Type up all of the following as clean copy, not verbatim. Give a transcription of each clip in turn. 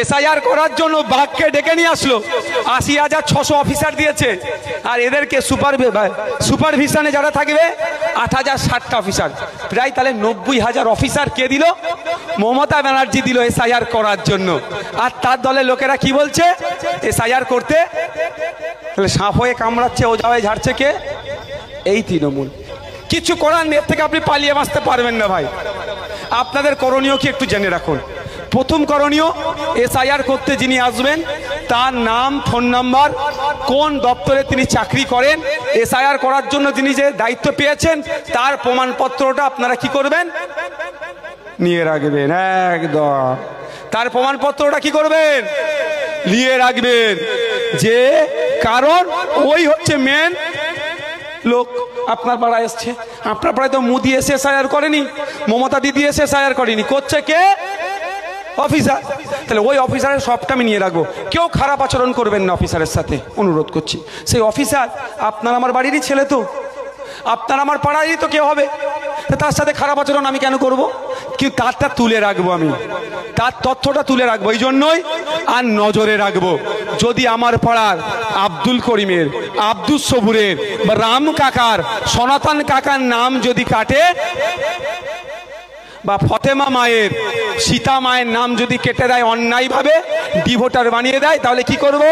SIR করার জন্য বাঘকে ডেকে নিয়ে আসলো, ৮০,৬০০ অফিসার দিয়েছে, আর এদেরকে সুপারভিশনে যারা থাকবে ৮,০৬০টা অফিসার, প্রায় তাহলে ৯০,০০০ অফিসার কে দিল? মমতা ব্যানার্জি দিল এসআইআর করার জন্য। আর তার দলের লোকেরা কি বলছে? এসআইআর করতে তাহলে সাপ হয়ে কামড়াচ্ছে, ওজা হয়ে ঝাড়ছে কে? এই তৃণমূল। কিছু করার নেই, থেকে আপনি পালিয়ে বাঁচতে পারবেন না ভাই। আপনাদের করণীয় কি একটু জেনে রাখুন। প্রথম করণীয়, এসআইআর করতে যিনি আসবেন তার নাম, ফোন নাম্বার, কোন দপ্তরে তিনি চাকরি করেন, এসআইআর করার জন্য তিনি যে দায়িত্ব পেয়েছেন তার প্রমাণপত্রটা আপনারা কি করবেন? নিয়ে রাখবেন। একদম তার প্রমাণপত্রটা কি করবেন? নিয়ে রাখবেন। যে কারণ ওই হচ্ছে মেন লোক। আপনার পাড়ায় এসছে, আপনার পাড়ায় তো মোদি এসে এসআইআর করেনি, মমতা দিদি এসে এসআইআর করেনি, করছে কে? অফিসার। তাহলে ওই অফিসারের সবটা আমি নিয়ে রাখবো। কেউ খারাপ আচরণ করবেন না অফিসারের সাথে, অনুরোধ করছি। সেই অফিসার আপনার আমার বাড়িরই ছেলে, তো আপনার আমার পাড়ারই তো কেউ হবে, তার সাথে খারাপ আচরণ আমি কেন করব? কিন্তু তারটা তুলে রাখবো, আমি তার তথ্যটা তুলে রাখবো এই জন্যই। আর নজরে রাখবো, যদি আমার পাড়ার আব্দুল করিমের, আব্দুল সবুরের বা রাম কাকার, সনাতন কাকার নাম যদি কাটে, বা ফতেমা মায়ের, সীতা মায়ের নাম যদি কেটে দেয় অন্যায়ভাবে, ডিভোটার বানিয়ে দেয়, তাহলে কি করব?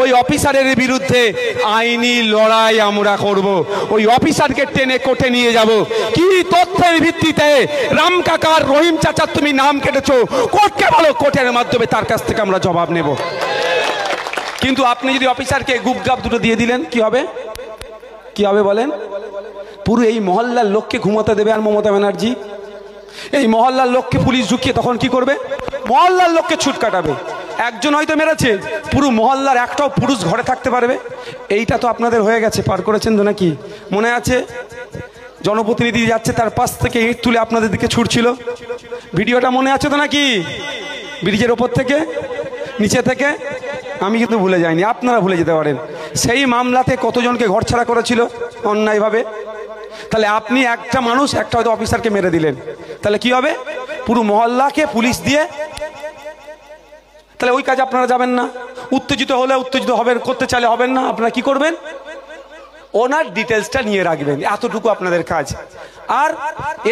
ওই অফিসারের বিরুদ্ধে আইনি লড়াই আমরা করব। ওই অফিসারকে টেনে কোর্টে নিয়ে যাব। কি তথ্যের ভিত্তিতে রাম কাকার, রহিম চাচার তুমি নাম কেটেছো, কোর্টকে বলো, কোর্টের মাধ্যমে তার কাছ থেকে আমরা জবাব নেব। কিন্তু আপনি যদি অফিসারকে গুপগাপ দুটো দিয়ে দিলেন, কি হবে? কি হবে বলেন? পুরো এই মহল্লার লোককে ঘুমোতে দেবে আর মমতা ব্যানার্জি? এই মহল্লার লোককে পুলিশ ঢুকিয়ে তখন কি করবে? মহল্লার লোককে ছুট কাটাবে। একজন হয়তো মেরেছে, পুরো মহল্লার একটাও পুরুষ ঘরে থাকতে পারবে? এইটা তো আপনাদের হয়ে গেছে, পার করেছেন তো নাকি? মনে আছে জনপ্রতিনিধি যাচ্ছে, তার পাশ থেকে ইট তুলে আপনাদের দিকে ছুটছিল, ভিডিওটা মনে আছে তো নাকি? ব্রিজের ওপর থেকে, নিচে থেকে। আমি কিন্তু ভুলে যাইনি, আপনারা ভুলে যেতে পারেন। সেই মামলাতে কতজনকে ঘরছাড়া করেছিল অন্যায়ভাবে? তাহলে আপনি একটা মানুষ, একটা হয়তো অফিসারকে মেরে দিলেন, তাহলে কি হবে? পুরো মহল্লাকে পুলিশ দিয়ে, তাহলে ওই কাজ আপনারা যাবেন না। উত্তেজিত হলে উত্তেজিত হবেন, করতে চাইলে হবেন না। আপনারা কি করবেন? ওনার ডিটেলসটা নিয়ে রাখবেন, এতটুকু আপনাদের কাজ। আর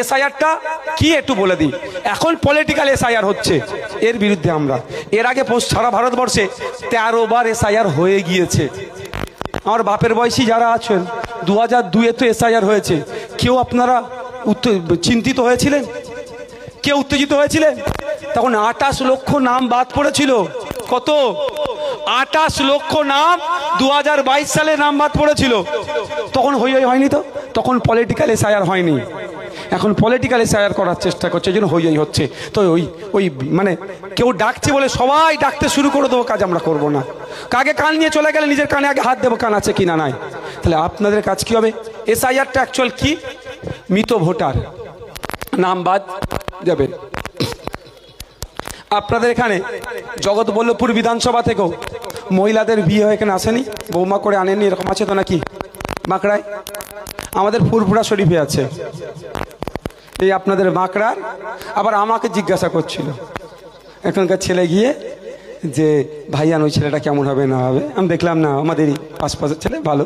এসআইআরটা কি একটু বলে দিই। এখন পলিটিক্যাল এসআইআর হচ্ছে, এর বিরুদ্ধে আমরা এর আগে সারা ভারতবর্ষে 13 বার এসআইআর হয়ে গিয়েছে। আমার বাপের বয়সী যারা আছেন, 2002-এ তো এসআইআর হয়েছে। কেউ আপনারা চিন্তিত হয়েছিলেন? কেউ উত্তেজিত হয়েছিলেন? তখন 28 লক্ষ নাম বাদ পড়েছিল। কত? 28 লক্ষ নাম 2022 সালে নাম বাদ পড়েছিল। তখন হয়নি তো, তখন পলিটিক্যাল এসআইআর হয়নি। এখন পলিটিক্যাল এসআইআর করার চেষ্টা করছে, এই জন্য হচ্ছে। তো ওই মানে কেউ ডাকছে বলে সবাই ডাকতে শুরু করে দেবো, কাজ আমরা করব না। কাকে কান নিয়ে চলে গেলে নিজের কানে আগে হাত দেবো, কান আছে কিনা নাই। তাহলে আপনাদের কাজ কি হবে? এসআইআরটা অ্যাকচুয়াল কি? মৃত ভোটার নাম বাদ যাবে। আপনাদের এখানে জগৎবল্লভপুর বিধানসভা থেকেও মহিলাদের বিয়ে হয়ে এখানে আসেনি, বৌমা করে আনেননি, এরকম আছে তো নাকি? বাঁকড়ায় আমাদের ফুরফুরা শরীফে আছে, এই আপনাদের বাঁকড়ার। আবার আমাকে জিজ্ঞাসা করছিল এখনকার ছেলে গিয়ে যে ভাইয়ান ওই ছেলেটা কেমন হবে না হবে। আমি দেখলাম না, আমাদেরই আশপাশের ছেলে ভালো,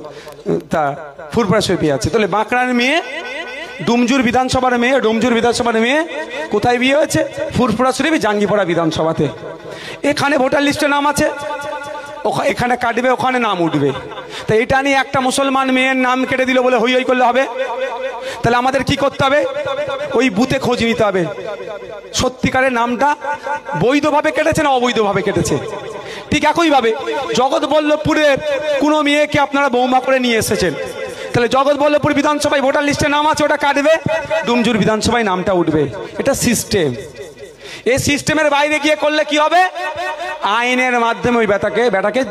তা ফুরফুরা শরীফে আছে। তাহলে বাঁকড়ার মেয়ে, ডুমজুর বিধানসভার মেয়ে কোথায় বিয়ে হয়েছে? ফুরফুরা শরীফ, জাঙ্গিপাড়া বিধানসভাতে। এখানে ভোটার লিস্টে নাম আছে, এখানে কাটবে, ওখানে নাম উঠবে। তো এটা নিয়ে একটা মুসলমান মেয়ের নাম কেটে দিল বলে হই হই করলে হবে? তাহলে আমাদের কি করতে হবে? ওই বুথে খোঁজ নিতে হবে, সত্যিকারের নামটা বৈধভাবে কেটেছে না অবৈধভাবে কেটেছে। ঠিক একইভাবে জগৎবল্লভপুরের কোনো মেয়েকে আপনারা বৌমা করে নিয়ে এসেছেন, তাহলে জগৎবল্লভপুর বিধানসভায় ভোটার লিস্টে নাম আছে, ওটা কাটবে, ডুমজুর বিধানসভায় নামটা উঠবে। এটা সিস্টেম। এই সিস্টেমের বাইরে গিয়ে করলে কি হবে? আইনের মাধ্যমে ওই বেটাকে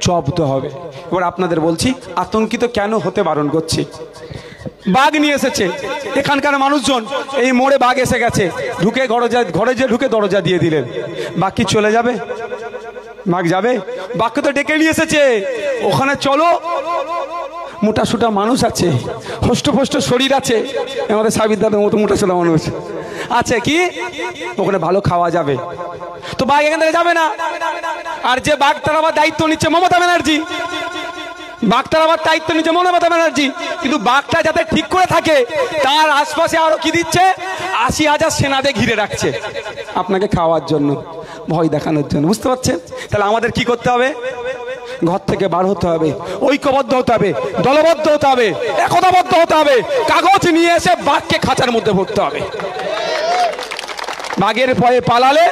জব্দ হবে। এবার আপনাদের বলছি আতঙ্কিত কেন হতে বারণ করছি। বাঘ নিয়ে এসেছে, এখানকার মানুষজন এই মোড়ে বাঘ এসে গেছে, ঢুকে ঘরে যে ঢুকে দরজা দিয়ে দিলেন, বাঘ কি চলে যাবে? বাঘ যাবে? বাঘকে তো ডেকে নিয়ে এসেছে, ওখানে চলো, মোটা সোটা মানুষ আছে, হষ্টফষ্ট শরীর আছে, আমাদের সাবির দাদার মতো মোটা সোটা মানুষ আছে, কি ওখানে ভালো খাওয়া যাবে। তো বাঘ এখান থেকে যাবে না। আর যে বাঘ তাড়াবার দায়িত্ব নিচ্ছে মমতা ব্যানার্জি, বাঘ তাড়াবার দায়িত্ব নিচ্ছে মমতা ব্যানার্জি, কিন্তু বাঘটা যাতে ঠিক করে থাকে তার আশপাশে আরো কি দিচ্ছে, 80,000 সেনাদের ঘিরে রাখছে আপনাকে খাওয়ার জন্য, ভয় দেখানোর জন্য। বুঝতে পারছেন? তাহলে আমাদের কি করতে হবে? ঘর থেকে বার হতে হবে, ঐক্যবদ্ধ হতে হবে, দলবদ্ধ হতে হবে, একতাবদ্ধ হতে হবে, কাগজ নিয়ে এসে বাঘকে খাঁচার মধ্যে ভরতে হবে। বাঘের ভয়ে পালালে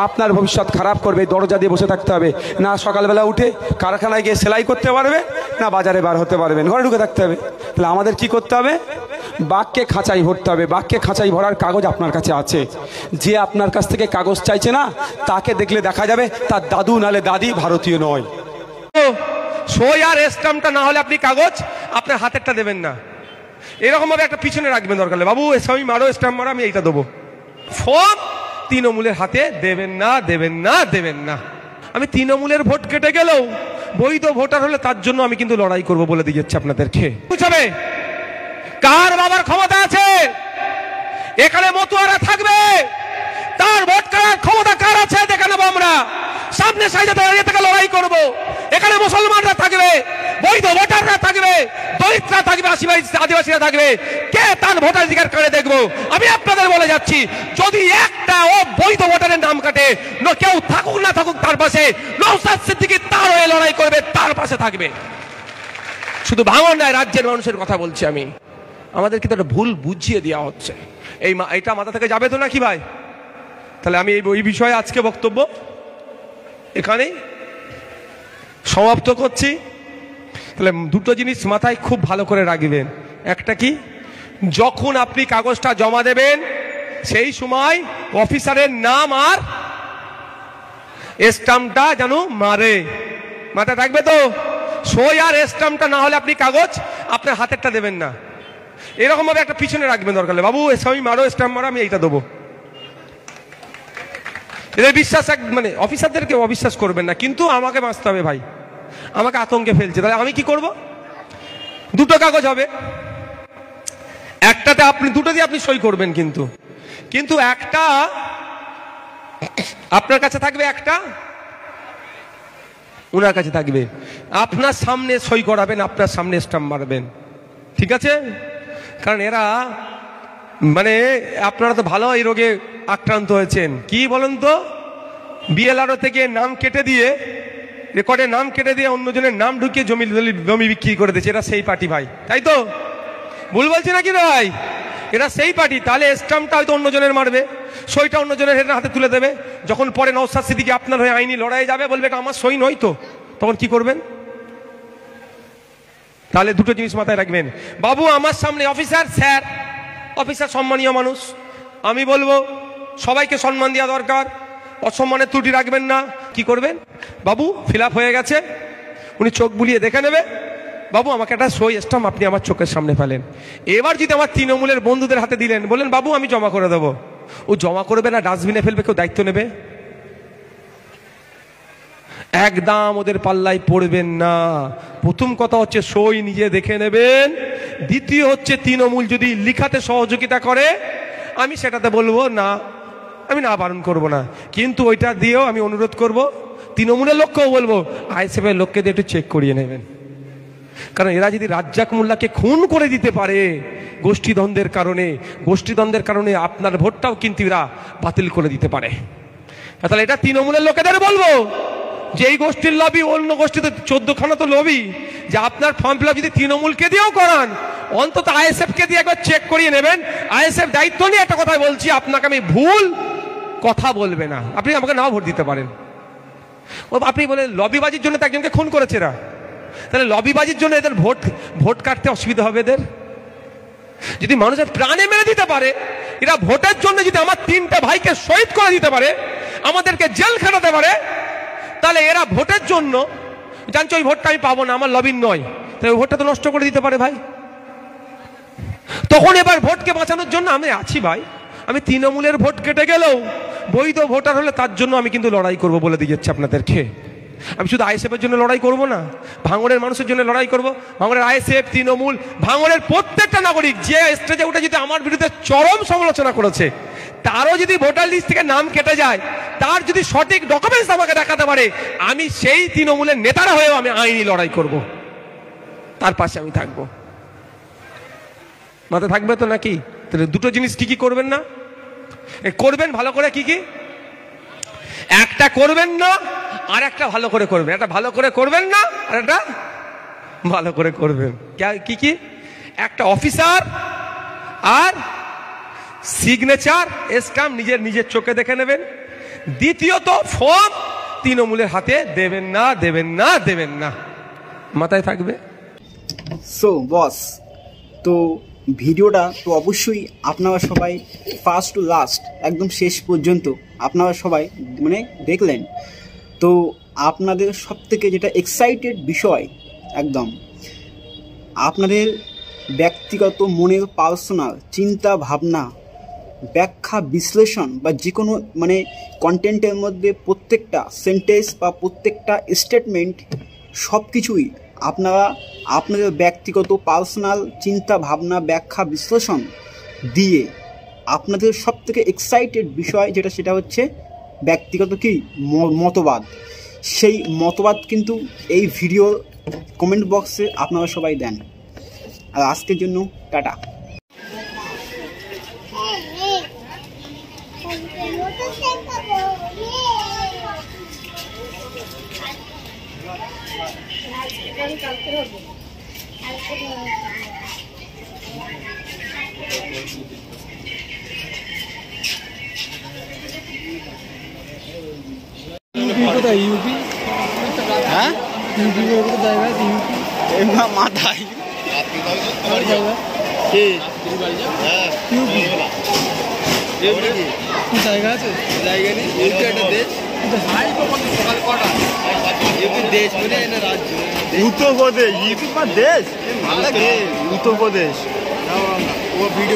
আপনার ভবিষ্যৎ খারাপ করবে। দরজা দিয়ে বসে থাকতে হবে, না সকালবেলা উঠে কারখানায় গিয়ে সেলাই করতে পারবে, না বাজারে বার হতে পারবেন, ঘরে ঢুকে থাকতে হবে। তাহলে আমাদের কি করতে হবে? বাঘকে খাঁচাই ভরতে হবে। বাঘকে খাঁচাই ভরার কাগজ আপনার কাছে আছে। যে আপনার কাছ থেকে কাগজ চাইছে না, তাকে দেখলে দেখা যাবে তার দাদু নালে দাদি ভারতীয় নয়। সই আর স্ট্যাম্পটা না হলে আপনি কাগজ আপনার হাতেরটা দেবেন না, এরকম ভাবে একটা পিছনে রাখবেন, দরকার হলে বাবু সই মারো, স্ট্যাম্প মারো, আমি এইটা দেবো। ফর্ম তৃণমূলের হাতে দেবেন না, দেবেন না, দেবেন না। আমি তৃণমূলের ভোট কেটে গেলেও বৈধ ভোটার হলে তার জন্য আমি কিন্তু লড়াই করবো বলে দিয়ে যাচ্ছি আপনাদেরকে। বুঝবে কার বাবার ক্ষমতা আছে এখানে? মতুয়ারা থাকবে, তার ভোট করার ক্ষমতা কার আছে দেখে নেবো আমরা। সামনে সাইডে দাঁড়িয়ে থেকে লড়াই করব। এখানে মুসলমানরা থাকবে, বৈধ ভোটাররা থাকবে, দলিতরা থাকবে, আদিবাসীরা থাকবে, কে তার ভোটাধিকার করে দেখবো। আমি আপনাদের বলে যাচ্ছি, যদি একটা ও বৈধ ভোটারের নাম কাটে, কেউ থাকুক না থাকুক তার পাশে, নওশাদ সিদ্দিকী তার হয়ে লড়াই করবে, তার পাশে থাকবে। শুধু ভাঙন নয়, রাজ্যের মানুষের কথা বলছি আমি। আমাদের কিন্তু একটা ভুল বুঝিয়ে দেওয়া হচ্ছে, এইটা মাথা থেকে যাবে তো নাকি ভাই? তাহলে আমি এই বিষয়ে আজকে বক্তব্য এখানেই সমাপ্ত করছি। তাহলে দুটো জিনিস মাথায় খুব ভালো করে রাখবেন। একটা কি, যখন আপনি কাগজটা জমা দেবেন সেই সময় অফিসারের নাম আর স্ট্যাম্পটা যেন মারে, মাথায় থাকবে তো। সই আর স্ট্যাম্পটা না হলে আপনি কাগজ আপনার হাতেরটা দেবেন না, এরকম ভাবে একটা পিছনে রাখবেন, দরকার হলে বাবু সই মারো, স্ট্যাম্প মারো, আমি এইটা দেবো। এদের বিশ্বাস মানে অফিসারদেরকে অবিশ্বাস করবেন না, কিন্তু আমাকে বাঁচতে হবে ভাই, আমাকে আতঙ্কে ফেলছে। তাহলে আমি কি করব? দুটো কাগজ হবে, একটাতে আপনি দুটো দিয়ে আপনি সই করবেন, কিন্তু একটা আপনার কাছে থাকবে, একটা ওনার কাছে থাকবে। আপনার সামনে সই করাবেন, আপনার সামনে স্ট্যাম্প মারবেন, ঠিক আছে? কারণ এরা মানে আপনারা তো ভালো এই রোগে আক্রান্ত হয়েছেন। কি বলেন তো, বিএলআরও থেকে নাম কেটে দিয়ে, রেকর্ডে নাম কেটে দিয়ে অন্যজনের নাম ঢুকিয়ে জমি বিক্রি করে দিয়েছে। এরা সেই পার্টি ভাই, তাই তো? ভুল বলছি নাকি ভাই? এরা সেই পার্টি। তাহলে স্ট্যাম্পটা হয়তো অন্যজনের মারবে, সইটা অন্যজনের হাতে তুলে দেবে। যখন পরে নওশাদ সিদ্দিকী আপনার হয়ে আইনি লড়াই যাবে, বলবে এটা আমার সই নয় তো, তখন কি করবেন? তাহলে দুটো জিনিস মাথায় রাখবেন। বাবু আমার সামনে অফিসার, স্যার অফিসার সম্মানীয় মানুষ, আমি বলবো সবাইকে সম্মান দেওয়া দরকার, অসম্মানের ত্রুটি রাখবেন না। কি করবেন? বাবু ফিল আপ হয়ে গেছে, উনি চোখ বুলিয়ে দেখে নেবে, বাবু আমাকে একটা সই স্ট্যাম্প আপনি আমার চোখের সামনে ফেলেন। এবার যদি আমার তৃণমূলের বন্ধুদের হাতে দিলেন, বলেন বাবু আমি জমা করে দেবো, ও জমা করবে না ডাস্টবিনে ফেলবে, কেউ দায়িত্ব নেবে? একদম ওদের পাল্লায় পড়বেন না। প্রথম কথা হচ্ছে সই নিজে দেখে নেবেন। দ্বিতীয় হচ্ছে তৃণমূল যদি লিখাতে সহযোগিতা করে, আমি সেটাতে বলবো না, আমি না বারণ করবো না, কিন্তু ওইটা দিয়েও আমি অনুরোধ করব তৃণমূলের লোককেও বলবো আইএসএফ এর লোককে দিয়ে একটু চেক করিয়ে নেবেন। কারণ এরা যদি রাজ্জাক মোল্লাকে খুন করে দিতে পারে গোষ্ঠীদ্বন্দ্বের কারণে আপনার ভোটটাও কিন্তু এরা বাতিল করে দিতে পারে। তাহলে এটা তৃণমূলের লোকেদের বলবো যে এই গোষ্ঠীর লবি, অন্য গোষ্ঠীতে 14খানা তো লবি, যে আপনার ফর্ম ফিল আপ যদি তৃণমূলকে দিয়েও করান, অন্তত আইএসএফ কে দিয়ে একবার চেক করিয়ে নেবেন। আইএসএফ দায়িত্ব নিয়ে একটা কথা বলছি, আপনাকে আমি ভুল কথা বলবে না, আপনি আমাকে নাও ভোট দিতে পারেন। আপনি বলেন লবিবাজির জন্য তো একজনকে খুন করেছে এরা, তাহলে লবিবাজির জন্য এদের ভোট কাটতে অসুবিধা হবে এদের? যদি মানুষের প্রাণে মেরে দিতে পারে, এরা ভোটের জন্য যদি আমার 3টে ভাইকে শহীদ করে দিতে পারে, আমাদেরকে জেল খাটাতে পারে, তাহলে এরা ভোটের জন্য জানছো ওই ভোটটা আমি পাবো না, আমার লবির নয়, তাই ওই ভোটটা তো নষ্ট করে দিতে পারে ভাই। তখন এবার ভোটকে বাঁচানোর জন্য আমি আছি ভাই। আমি তৃণমূলের ভোট কেটে গেলেও বৈধ ভোটার হলে তার জন্য আমি কিন্তু লড়াই করব বলে দিয়ে যাচ্ছি আপনাদেরকে। আমি শুধু আইএসএফের জন্য লড়াই করব না, ভাঙড়ের মানুষের জন্য লড়াই করব। ভাঙড়ের আইএসএফ, তৃণমূল, ভাঙড়ের প্রত্যেকটা নাগরিক যে স্টেজে উঠে যদি আমার বিরুদ্ধে চরম সমালোচনা করেছে, তারও যদি ভোটার লিস্ট থেকে নাম কেটে যায়, তার যদি সঠিক ডকুমেন্টস আমাকে দেখাতে পারে, আমি সেই তৃণমূলের নেতারা হয়েও আমি আইনি লড়াই করব, তার পাশে আমি থাকবো। মাথায় থাকবে তো নাকি? তাহলে দুটো জিনিস কি কি করবেন না, করবেন ভালো করে, কি কি? একটা করবেন না, আর একটা ভালো করে করবেন। একটা ভালো করে করবেন না, আর একটা ভালো করে করবেন। কি কি? একটা অফিসার আর সিগনেচার স্ট্যাম্প নিজের চোখে দেখে নেবেন। দ্বিতীয়ত ফর্ম তৃণমূলের হাতে দেবেন না, দেবেন না, দেবেন না। মাথায় থাকবে। সো বস, তো ভিডিওটা তো অবশ্যই আপনারা সবাই ফার্স্ট টু লাস্ট একদম শেষ পর্যন্ত আপনারা সবাই মানে দেখলেন। তো আপনাদের সবথেকে যেটা এক্সাইটেড বিষয়, একদম আপনাদের ব্যক্তিগত মনের পার্সোনাল চিন্তা ভাবনা, ব্যাখ্যা, বিশ্লেষণ বা যে কোনো মানে কন্টেন্টের মধ্যে প্রত্যেকটা সেন্টেন্স বা প্রত্যেকটা স্টেটমেন্ট সব কিছুই আপনারা আপনাদের ব্যক্তিগত পার্সোনাল চিন্তা ভাবনা, ব্যাখ্যা, বিশ্লেষণ দিয়ে আপনাদের সবথেকে এক্সাইটেড বিষয় যেটা, সেটা হচ্ছে ব্যক্তিগত কি মতবাদ। সেই মতবাদ কিন্তু এই ভিডিও কমেন্ট বক্সে আপনারা সবাই দেন। আর আজকের জন্য টাটা। কোথায় ইউপি? হ্যাঁ, ইউপি কোথায় জায়গা আছে? ইউপি মাথায় জায়গা কি জায়গা আছে? জায়গা নেই। ইউপি একটা দেশ, দেশ মানে এটা রাজ্য। উত্তরপ্রদেশ, ইউপি দেশ, উত্তরপ্রদেশ। ও ভিডিও